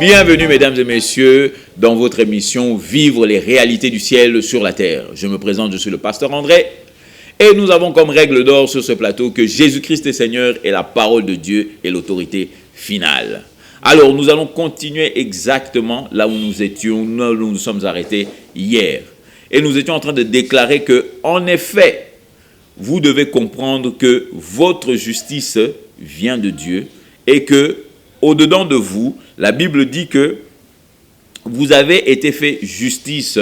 Bienvenue mesdames et messieurs dans votre émission Vivre les réalités du ciel sur la terre. Je me présente, je suis le pasteur André et nous avons comme règle d'or sur ce plateau que Jésus-Christ est Seigneur et la parole de Dieu est l'autorité finale. Alors nous allons continuer exactement là où nous étions, là où nous sommes arrêtés hier. Et nous étions en train de déclarer que, en effet, vous devez comprendre que votre justice vient de Dieu et que, au-dedans de vous, la Bible dit que vous avez été fait justice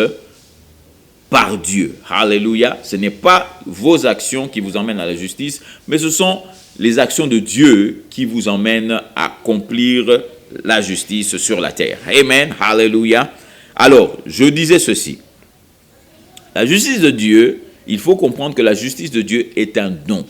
par Dieu. Alléluia. Ce n'est pas vos actions qui vous emmènent à la justice, mais ce sont les actions de Dieu qui vous emmènent à accomplir la justice sur la terre. Amen. Alléluia. Alors, je disais ceci. La justice de Dieu, il faut comprendre que la justice de Dieu est un don.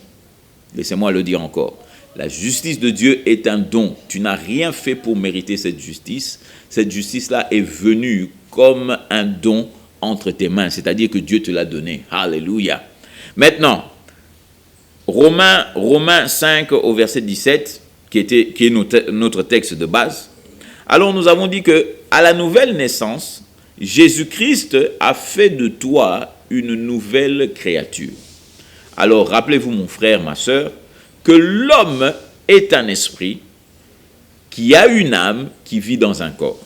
Laissez-moi le dire encore. La justice de Dieu est un don. Tu n'as rien fait pour mériter cette justice. Cette justice-là est venue comme un don entre tes mains. C'est-à-dire que Dieu te l'a donné. Alléluia. Maintenant, Romains 5 au verset 17, qui est notre texte de base. Alors nous avons dit que à la nouvelle naissance, Jésus-Christ a fait de toi une nouvelle créature. Alors rappelez-vous mon frère, ma sœur, que l'homme est un esprit qui a une âme qui vit dans un corps.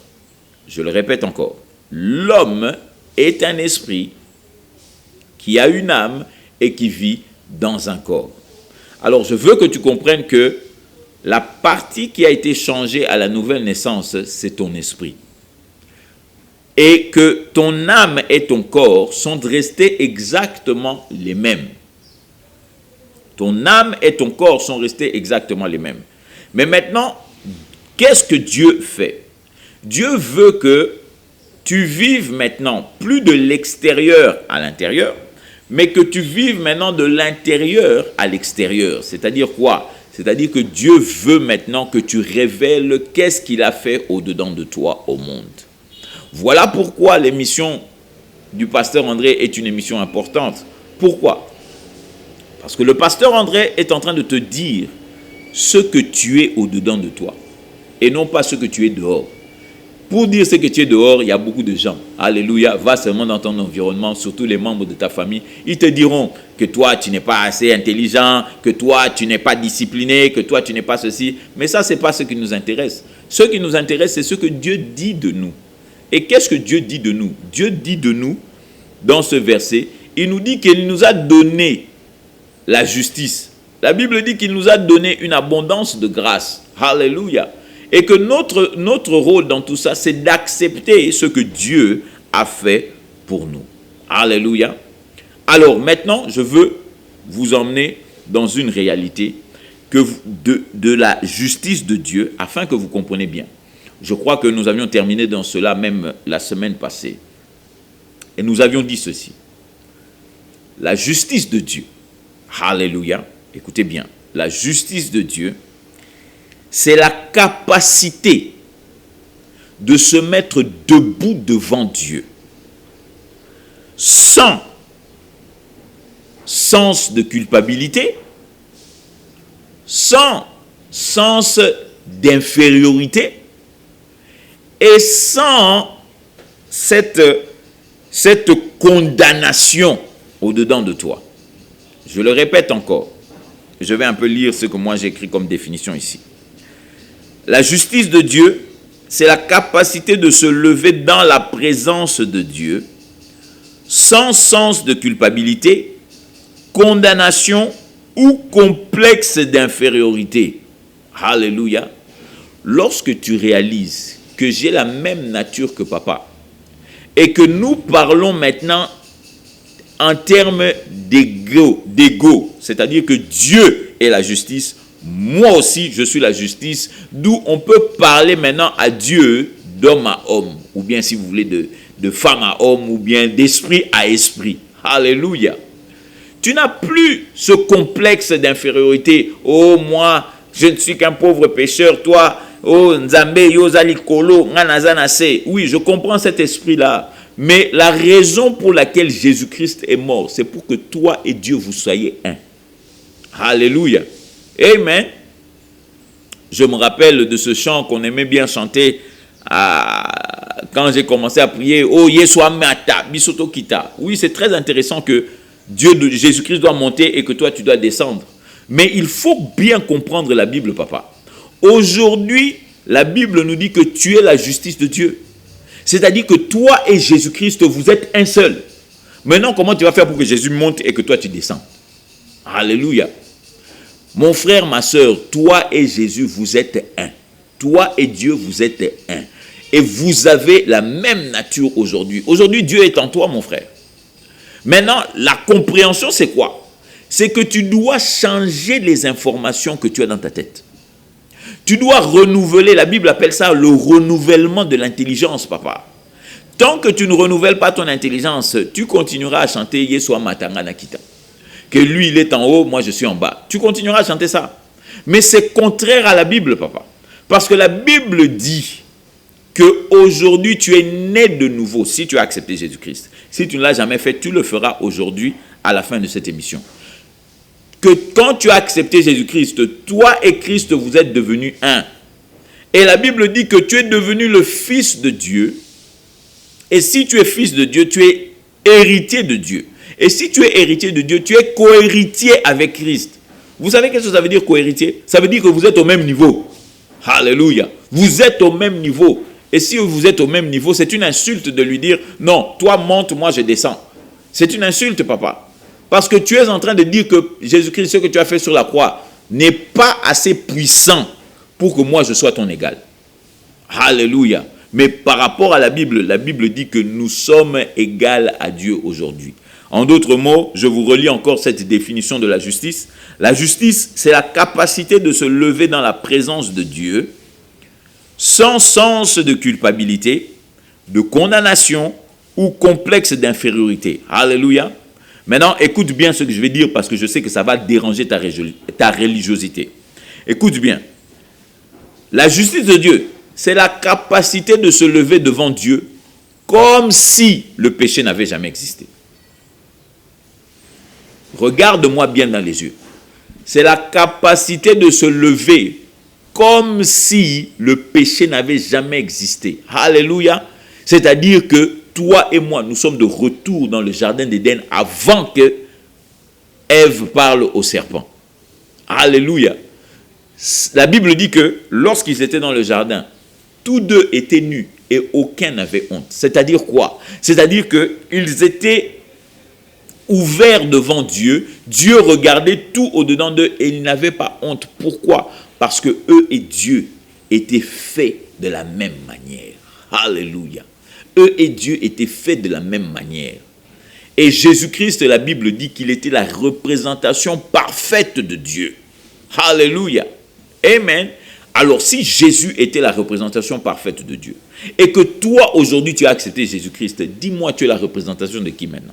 Je le répète encore. L'homme est un esprit qui a une âme et qui vit dans un corps. Alors, je veux que tu comprennes que la partie qui a été changée à la nouvelle naissance, c'est ton esprit. Et que ton âme et ton corps sont restés exactement les mêmes. Ton âme et ton corps sont restés exactement les mêmes. Mais maintenant, qu'est-ce que Dieu fait? Dieu veut que tu vives maintenant plus de l'extérieur à l'intérieur, mais que tu vives maintenant de l'intérieur à l'extérieur. C'est-à-dire quoi? C'est-à-dire que Dieu veut maintenant que tu révèles qu'est-ce qu'il a fait au-dedans de toi au monde. Voilà pourquoi l'émission du pasteur André est une émission importante. Pourquoi? Parce que le pasteur André est en train de te dire ce que tu es au-dedans de toi et non pas ce que tu es dehors. Pour dire ce que tu es dehors, il y a beaucoup de gens. Alléluia. Va seulement dans ton environnement, surtout les membres de ta famille. Ils te diront que toi, tu n'es pas assez intelligent, que toi, tu n'es pas discipliné, que toi, tu n'es pas ceci. Mais ça, ce n'est pas ce qui nous intéresse. Ce qui nous intéresse, c'est ce que Dieu dit de nous. Et qu'est-ce que Dieu dit de nous? Dieu dit de nous, dans ce verset, il nous dit qu'il nous a donné la justice. La Bible dit qu'il nous a donné une abondance de grâce. Alléluia. Et que notre rôle dans tout ça, c'est d'accepter ce que Dieu a fait pour nous. Alléluia. Alors maintenant, je veux vous emmener dans une réalité de la justice de Dieu, afin que vous compreniez bien. Je crois que nous avions terminé dans cela même la semaine passée. Et nous avions dit ceci. La justice de Dieu. Alléluia. Écoutez bien. La justice de Dieu, c'est la capacité de se mettre debout devant Dieu sans sens de culpabilité, sans sens d'infériorité et sans cette condamnation au-dedans de toi. Je le répète encore. Je vais un peu lire ce que moi j'ai écrit comme définition ici. La justice de Dieu, c'est la capacité de se lever dans la présence de Dieu sans sens de culpabilité, condamnation ou complexe d'infériorité. Alléluia. Lorsque tu réalises que j'ai la même nature que papa et que nous parlons maintenant en termes d'ego, c'est-à-dire que Dieu est la justice, moi aussi je suis la justice, d'où on peut parler maintenant à Dieu d'homme à homme, ou bien si vous voulez de femme à homme, ou bien d'esprit à esprit. Alléluia. Tu n'as plus ce complexe d'infériorité. Oh, moi, je ne suis qu'un pauvre pécheur, toi, oh, Nzambe, Yozali Kolo, Nganazanase. Oui, je comprends cet esprit-là. Mais la raison pour laquelle Jésus-Christ est mort, c'est pour que toi et Dieu vous soyez un. Alléluia. Amen. Je me rappelle de ce chant qu'on aimait bien chanter quand j'ai commencé à prier, oh Yeshua Mata, Bisoto Kita. Oui, c'est très intéressant que Jésus-Christ doit monter et que toi tu dois descendre. Mais il faut bien comprendre la Bible, papa. Aujourd'hui, la Bible nous dit que tu es la justice de Dieu. C'est-à-dire que toi et Jésus-Christ, vous êtes un seul. Maintenant, comment tu vas faire pour que Jésus monte et que toi tu descends? Alléluia. Mon frère, ma soeur, toi et Jésus, vous êtes un. Toi et Dieu, vous êtes un. Et vous avez la même nature aujourd'hui. Aujourd'hui, Dieu est en toi, mon frère. Maintenant, la compréhension, c'est quoi? C'est que tu dois changer les informations que tu as dans ta tête. Tu dois renouveler, la Bible appelle ça le renouvellement de l'intelligence, papa. Tant que tu ne renouvelles pas ton intelligence, tu continueras à chanter Yeshua Matanga Nakita. Que lui, il est en haut, moi je suis en bas. Tu continueras à chanter ça. Mais c'est contraire à la Bible, papa. Parce que la Bible dit qu'aujourd'hui, tu es né de nouveau si tu as accepté Jésus-Christ. Si tu ne l'as jamais fait, tu le feras aujourd'hui à la fin de cette émission. Que quand tu as accepté Jésus-Christ, toi et Christ, vous êtes devenus un. Et la Bible dit que tu es devenu le fils de Dieu. Et si tu es fils de Dieu, tu es héritier de Dieu. Et si tu es héritier de Dieu, tu es co-héritier avec Christ. Vous savez qu'est-ce que ça veut dire co-héritier? Ça veut dire que vous êtes au même niveau. Alléluia. Vous êtes au même niveau. Et si vous êtes au même niveau, c'est une insulte de lui dire, non, toi monte, moi je descends. C'est une insulte, papa. Parce que tu es en train de dire que Jésus-Christ, ce que tu as fait sur la croix, n'est pas assez puissant pour que moi je sois ton égal. Alléluia. Mais par rapport à la Bible dit que nous sommes égaux à Dieu aujourd'hui. En d'autres mots, je vous relis encore cette définition de la justice. La justice, c'est la capacité de se lever dans la présence de Dieu sans sens de culpabilité, de condamnation ou complexe d'infériorité. Alléluia. Maintenant, écoute bien ce que je vais dire parce que je sais que ça va déranger ta religiosité. Écoute bien. La justice de Dieu, c'est la capacité de se lever devant Dieu comme si le péché n'avait jamais existé. Regarde-moi bien dans les yeux. C'est la capacité de se lever comme si le péché n'avait jamais existé. Alléluia. C'est-à-dire que toi et moi, nous sommes de retour dans le jardin d'Éden avant que Ève parle au serpent. Alléluia. La Bible dit que lorsqu'ils étaient dans le jardin, tous deux étaient nus et aucun n'avait honte. C'est-à-dire quoi? C'est-à-dire qu'ils étaient ouverts devant Dieu. Dieu regardait tout au-dedans d'eux et ils n'avaient pas honte. Pourquoi? Parce que eux et Dieu étaient faits de la même manière. Alléluia. Eux et Dieu étaient faits de la même manière. Et Jésus-Christ, la Bible dit qu'il était la représentation parfaite de Dieu. Alléluia. Amen. Alors si Jésus était la représentation parfaite de Dieu, et que toi aujourd'hui tu as accepté Jésus-Christ, dis-moi, tu es la représentation de qui maintenant?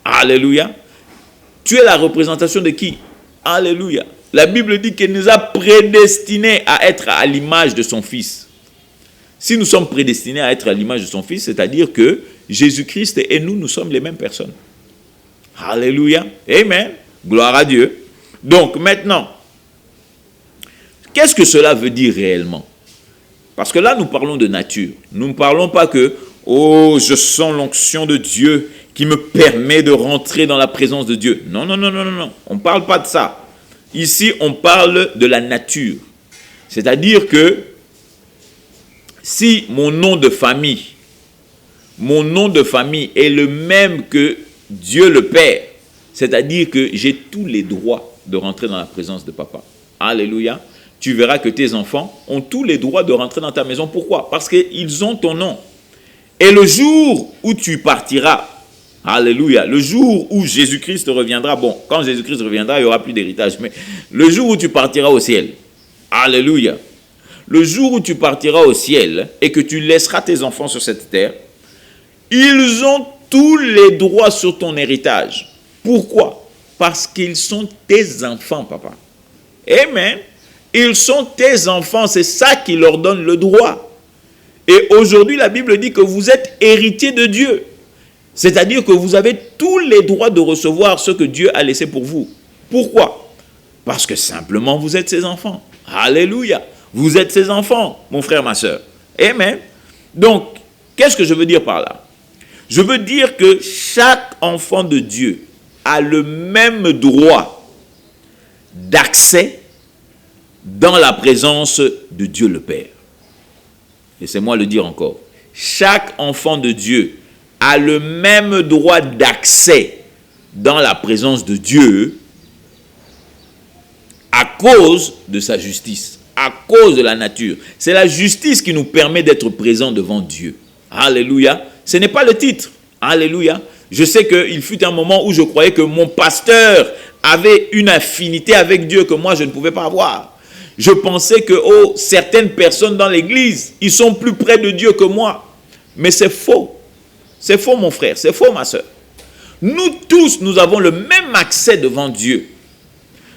Alléluia. Tu es la représentation de qui? Alléluia. La Bible dit qu'il nous a prédestinés à être à l'image de son Fils. Si nous sommes prédestinés à être à l'image de son Fils, c'est-à-dire que Jésus-Christ et nous, nous sommes les mêmes personnes. Alléluia. Amen. Gloire à Dieu. Donc maintenant, qu'est-ce que cela veut dire réellement? Parce que là, nous parlons de nature. Nous ne parlons pas que, oh, je sens l'onction de Dieu qui me permet de rentrer dans la présence de Dieu. Non, non, non, non, non, non. On ne parle pas de ça. Ici, on parle de la nature. C'est-à-dire que si mon nom de famille est le même que Dieu le Père, c'est-à-dire que j'ai tous les droits de rentrer dans la présence de papa. Alléluia. Tu verras que tes enfants ont tous les droits de rentrer dans ta maison. Pourquoi? Parce qu'ils ont ton nom. Et le jour où tu partiras, alléluia, le jour où Jésus-Christ reviendra, bon, quand Jésus-Christ reviendra, il n'y aura plus d'héritage, mais le jour où tu partiras au ciel, alléluia, le jour où tu partiras au ciel et que tu laisseras tes enfants sur cette terre, ils ont tous les droits sur ton héritage. Pourquoi? Parce qu'ils sont tes enfants, papa. Amen. Ils sont tes enfants, c'est ça qui leur donne le droit. Et aujourd'hui, la Bible dit que vous êtes héritiers de Dieu. C'est-à-dire que vous avez tous les droits de recevoir ce que Dieu a laissé pour vous. Pourquoi? Parce que simplement vous êtes ses enfants. Alléluia. Vous êtes ses enfants, mon frère, ma soeur. Amen. Donc, qu'est-ce que je veux dire par là? Je veux dire que chaque enfant de Dieu a le même droit d'accès dans la présence de Dieu le Père. Laissez-moi le dire encore. Chaque enfant de Dieu a le même droit d'accès dans la présence de Dieu à cause de sa justice, à cause de la nature. C'est la justice qui nous permet d'être présents devant Dieu. Alléluia. Ce n'est pas le titre. Alléluia. Je sais qu'il fut un moment où je croyais que mon pasteur avait une affinité avec Dieu que moi je ne pouvais pas avoir. Je pensais que certaines personnes dans l'église, ils sont plus près de Dieu que moi. Mais c'est faux. C'est faux, mon frère. C'est faux, ma soeur. Nous tous, nous avons le même accès devant Dieu.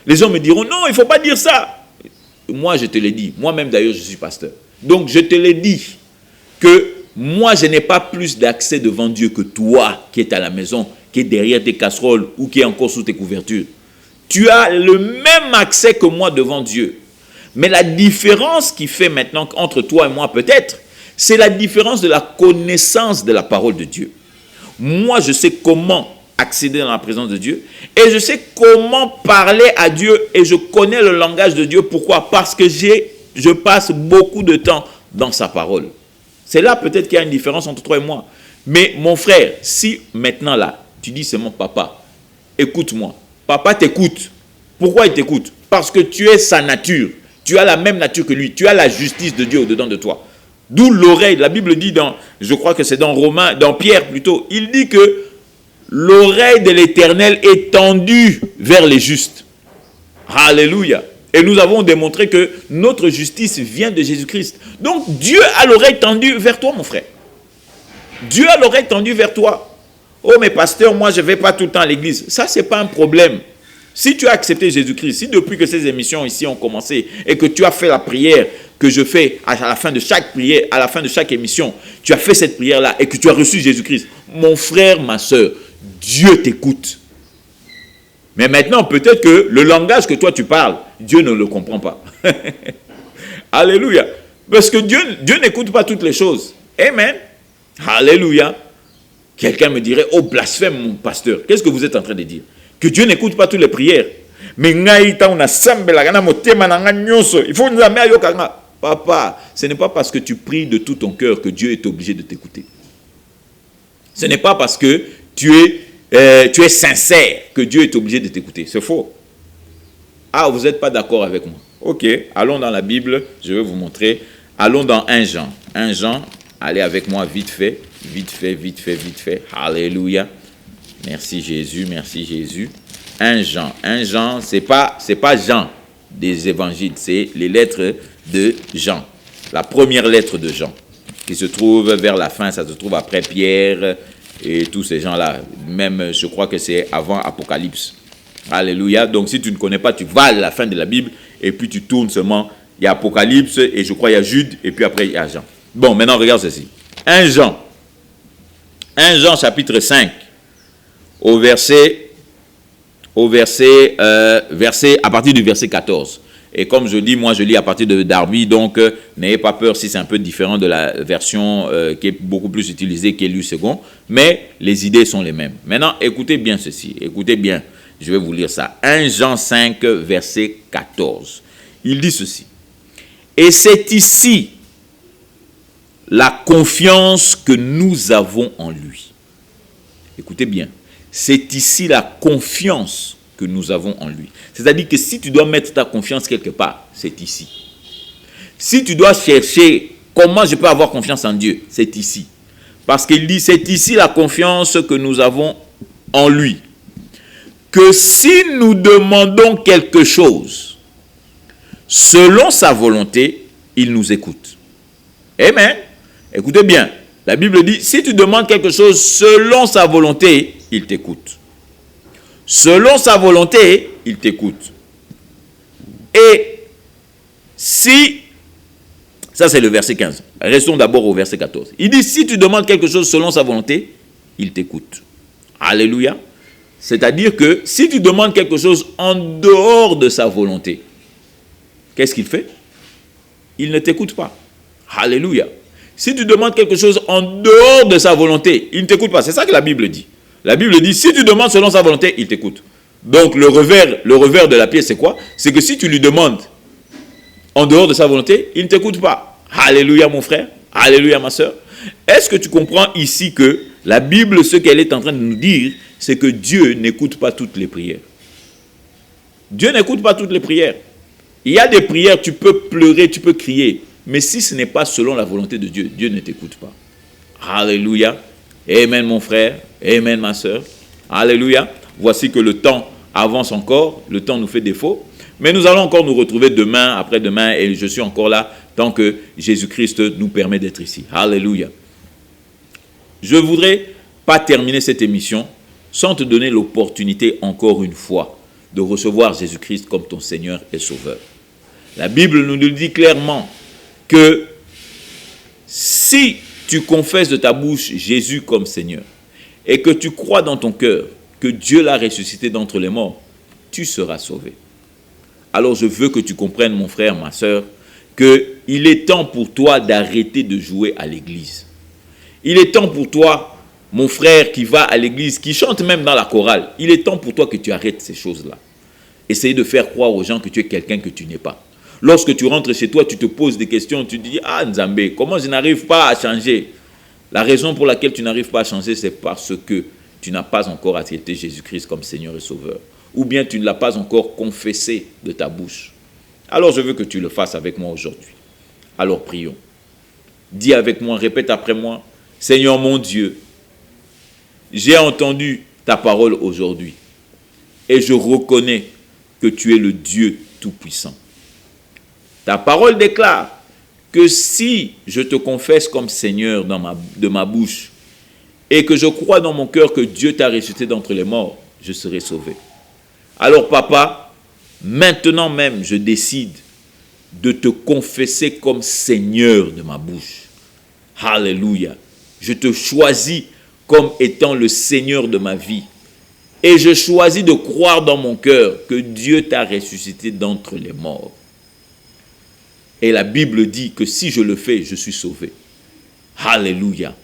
Les gens me diront, non, il ne faut pas dire ça. Moi, je te l'ai dit. Moi-même, d'ailleurs, je suis pasteur. Donc, je te l'ai dit que moi, je n'ai pas plus d'accès devant Dieu que toi qui es à la maison, qui est derrière tes casseroles ou qui est encore sous tes couvertures. Tu as le même accès que moi devant Dieu. Mais la différence qui fait maintenant entre toi et moi peut-être, c'est la différence de la connaissance de la parole de Dieu. Moi, je sais comment accéder dans la présence de Dieu et je sais comment parler à Dieu et je connais le langage de Dieu. Pourquoi? Parce que je passe beaucoup de temps dans sa parole. C'est là peut-être qu'il y a une différence entre toi et moi. Mais mon frère, si maintenant là, tu dis c'est mon papa, écoute-moi. Papa t'écoute. Pourquoi il t'écoute? Parce que tu es sa nature. Tu as la même nature que lui. Tu as la justice de Dieu au-dedans de toi. D'où l'oreille. La Bible dit je crois que c'est dans Pierre plutôt, il dit que l'oreille de l'Éternel est tendue vers les justes. Alléluia. Et nous avons démontré que notre justice vient de Jésus-Christ. Donc Dieu a l'oreille tendue vers toi, mon frère. Dieu a l'oreille tendue vers toi. Oh, mais pasteur, moi je ne vais pas tout le temps à l'église. Ça, ce n'est pas un problème. Si tu as accepté Jésus-Christ, si depuis que ces émissions ici ont commencé et que tu as fait la prière que je fais à la fin de chaque prière, à la fin de chaque émission, tu as fait cette prière-là et que tu as reçu Jésus-Christ, mon frère, ma soeur, Dieu t'écoute. Mais maintenant, peut-être que le langage que toi tu parles, Dieu ne le comprend pas. Alléluia. Parce que Dieu n'écoute pas toutes les choses. Amen. Alléluia. Quelqu'un me dirait, oh blasphème mon pasteur. Qu'est-ce que vous êtes en train de dire? Que Dieu n'écoute pas toutes les prières. Mais il faut papa, ce n'est pas parce que tu pries de tout ton cœur que Dieu est obligé de t'écouter. Ce n'est pas parce que tu es sincère que Dieu est obligé de t'écouter. C'est faux. Ah, vous n'êtes pas d'accord avec moi. Ok, allons dans la Bible, je vais vous montrer. Allons dans 1 Jean. 1 Jean, allez avec moi vite fait. Vite fait. Alléluia. Merci Jésus, merci Jésus. 1 Jean. 1 Jean, c'est pas Jean des évangiles, c'est les lettres de Jean. La première lettre de Jean, qui se trouve vers la fin, ça se trouve après Pierre et tous ces gens-là. Même, je crois que c'est avant Apocalypse. Alléluia. Donc, si tu ne connais pas, tu vas à la fin de la Bible et puis tu tournes seulement. Il y a Apocalypse et je crois il y a Jude et puis après il y a Jean. Bon, maintenant, regarde ceci. 1 Jean. 1 Jean chapitre 5. À partir du verset 14. Et comme je dis, moi je lis à partir de Darby, donc n'ayez pas peur si c'est un peu différent de la version qui est beaucoup plus utilisée, qui est lu second, mais les idées sont les mêmes. Maintenant, écoutez bien ceci, écoutez bien, je vais vous lire ça. 1 Jean 5, verset 14. Il dit ceci. Et c'est ici la confiance que nous avons en lui. Écoutez bien. C'est ici la confiance que nous avons en lui. C'est-à-dire que si tu dois mettre ta confiance quelque part, c'est ici. Si tu dois chercher comment je peux avoir confiance en Dieu, c'est ici. Parce qu'il dit, c'est ici la confiance que nous avons en lui. Que si nous demandons quelque chose, selon sa volonté, il nous écoute. Amen. Écoutez bien. La Bible dit, si tu demandes quelque chose selon sa volonté, il t'écoute. Selon sa volonté, il t'écoute. Et si, ça c'est le verset 15. Restons d'abord au verset 14. Il dit, si tu demandes quelque chose selon sa volonté, il t'écoute. Alléluia. C'est-à-dire que si tu demandes quelque chose en dehors de sa volonté, qu'est-ce qu'il fait? il ne t'écoute pas. Alléluia. Si tu demandes quelque chose en dehors de sa volonté, il ne t'écoute pas. C'est ça que la Bible dit. La Bible dit, si tu demandes selon sa volonté, il t'écoute. Donc le revers de la pièce, c'est quoi? C'est que si tu lui demandes en dehors de sa volonté, il ne t'écoute pas. Alléluia mon frère. Alléluia ma soeur. Est-ce que tu comprends ici que la Bible, ce qu'elle est en train de nous dire, c'est que Dieu n'écoute pas toutes les prières. Dieu n'écoute pas toutes les prières. Il y a des prières, tu peux pleurer, tu peux crier. Mais si ce n'est pas selon la volonté de Dieu, Dieu ne t'écoute pas. Alléluia. Amen mon frère. Amen ma soeur. Alléluia. Voici que le temps avance encore. Le temps nous fait défaut. Mais nous allons encore nous retrouver demain, après-demain. Et je suis encore là tant que Jésus-Christ nous permet d'être ici. Alléluia. Je ne voudrais pas terminer cette émission sans te donner l'opportunité encore une fois de recevoir Jésus-Christ comme ton Seigneur et Sauveur. La Bible nous le dit clairement que si tu confesses de ta bouche Jésus comme Seigneur et que tu crois dans ton cœur que Dieu l'a ressuscité d'entre les morts, tu seras sauvé. Alors je veux que tu comprennes, mon frère, ma soeur, qu'il est temps pour toi d'arrêter de jouer à l'église. Il est temps pour toi, mon frère qui va à l'église, qui chante même dans la chorale, il est temps pour toi que tu arrêtes ces choses-là. Essaye de faire croire aux gens que tu es quelqu'un que tu n'es pas. Lorsque tu rentres chez toi, tu te poses des questions, tu te dis « Ah Nzambé, comment je n'arrive pas à changer ?» La raison pour laquelle tu n'arrives pas à changer, c'est parce que tu n'as pas encore accepté Jésus-Christ comme Seigneur et Sauveur. Ou bien tu ne l'as pas encore confessé de ta bouche. Alors je veux que tu le fasses avec moi aujourd'hui. Alors prions. Dis avec moi, répète après moi. Seigneur mon Dieu, j'ai entendu ta parole aujourd'hui et je reconnais que tu es le Dieu Tout-Puissant. Ta parole déclare que si je te confesse comme Seigneur de ma bouche et que je crois dans mon cœur que Dieu t'a ressuscité d'entre les morts, je serai sauvé. Alors papa, maintenant même je décide de te confesser comme Seigneur de ma bouche. Alléluia. Je te choisis comme étant le Seigneur de ma vie. Et je choisis de croire dans mon cœur que Dieu t'a ressuscité d'entre les morts. Et la Bible dit que si je le fais, je suis sauvé. Alléluia.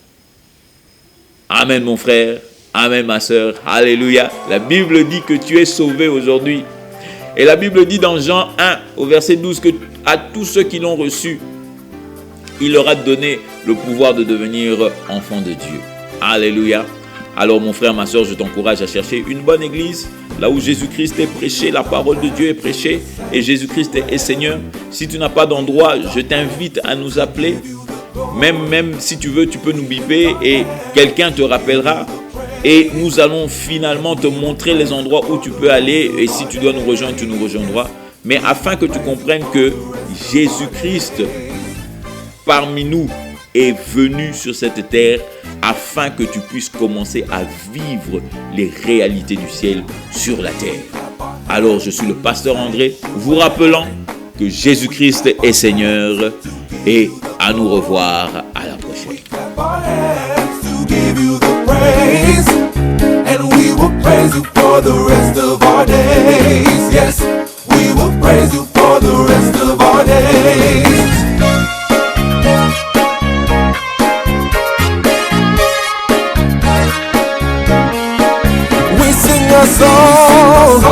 Amen mon frère. Amen ma soeur. Alléluia. La Bible dit que tu es sauvé aujourd'hui. Et la Bible dit dans Jean 1 au verset 12 que à tous ceux qui l'ont reçu, il leur a donné le pouvoir de devenir enfants de Dieu. Alléluia. Alors mon frère, ma soeur, je t'encourage à chercher une bonne église, là où Jésus-Christ est prêché, la parole de Dieu est prêchée et Jésus-Christ est Seigneur. Si tu n'as pas d'endroit, je t'invite à nous appeler. Même si tu veux, tu peux nous biper et quelqu'un te rappellera. Et nous allons finalement te montrer les endroits où tu peux aller. Et si tu dois nous rejoindre, tu nous rejoindras. Mais afin que tu comprennes que Jésus-Christ, parmi nous, est venu sur cette terre afin que tu puisses commencer à vivre les réalités du ciel sur la terre. Alors, je suis le pasteur André, vous rappelant que Jésus-Christ est Seigneur et à nous revoir à la prochaine. And we will praise you for the rest of our days. Yes, we will praise you for the rest of our days. We sing a song